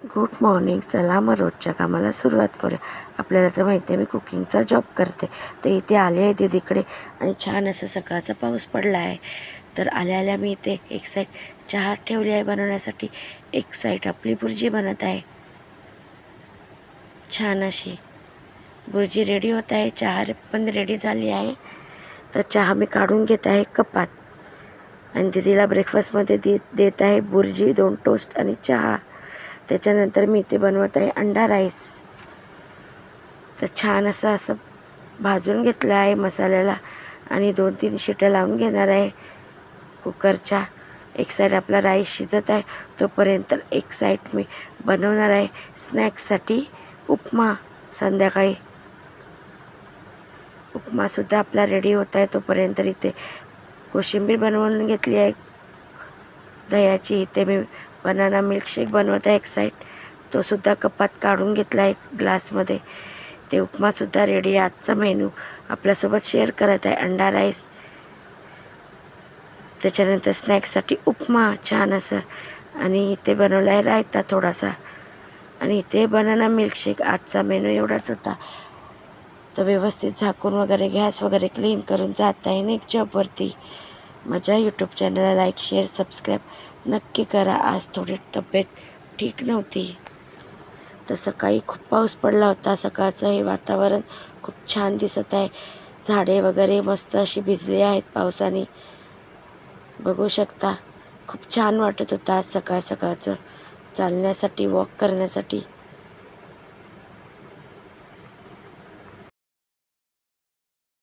Good morning. चला मग रोजच्या कामाला सुरुवात करूया. आपल्याला तर माहिती आहे मी कुकिंगचा जॉब करते, तर इथे आले आहे दीदीकडे आणि छान असं सकाळचा पाऊस पडला आहे. तर आल्या आल्या मी इथे एक साईड चहा ठेवली आहे बनवण्यासाठी, एक साईड आपली भुर्जी बनत आहे. छान अशी भुर्जी रेडी होत आहे, चहा पण रेडी झाली आहे. तर चहा मी काढून घेत आहे कपात आणि दीदीला ब्रेकफास्टमध्ये देत आहे भुर्जी, 2 टोस्ट आणि चहा. त्याच्यानंतर मी इथे बनवत आहे अंडा राईस. तर छान असं भाजून घेतलं आहे मसाल्याला आणि 2-3 शिट्या लावून घेणार आहे कुकरच्या. एक साईड आपला राईस शिजत आहे, तोपर्यंत एक साईड मी बनवणार आहे स्नॅक्ससाठी उपमा. संध्याकाळी उपमासुद्धा आपला रेडी होत आहे. तोपर्यंत इथे कोशिंबीर बनवून घेतली आहे दह्याची. इथे मी बनाना मिल्कशेक बनवत आहे एक साईड, तोसुद्धा कपात काढून घेतला आहे ग्लासमध्ये. ते उपमासुद्धा रेडी आहे. आजचा मेनू आपल्यासोबत शेअर करत आहे अंडा राईस. त्याच्यानंतर स्नॅक्ससाठी उपमा छान असं, आणि इथे बनवला आहे रायता थोडासा, आणि इथे बनाना मिल्कशेक. आजचा मेनू एवढाच होता. तर व्यवस्थित झाकून वगैरे गॅस वगैरे क्लीन करून जात आहे ना एक जॉबवरती. माझ्या यूट्यूब चॅनलला लाईक शेअर सबस्क्राईब नक्की करा. आज थोडी तब्येत ठीक नव्हती, तर सकाळी खूप पाऊस पडला होता. सकाळचं हे वातावरण खूप छान दिसत आहे. झाडे वगैरे मस्त अशी भिजली आहेत पावसाने, बघू शकता. खूप छान वाटत होतं आज सकाळचं चालण्यासाठी, वॉक करण्यासाठी.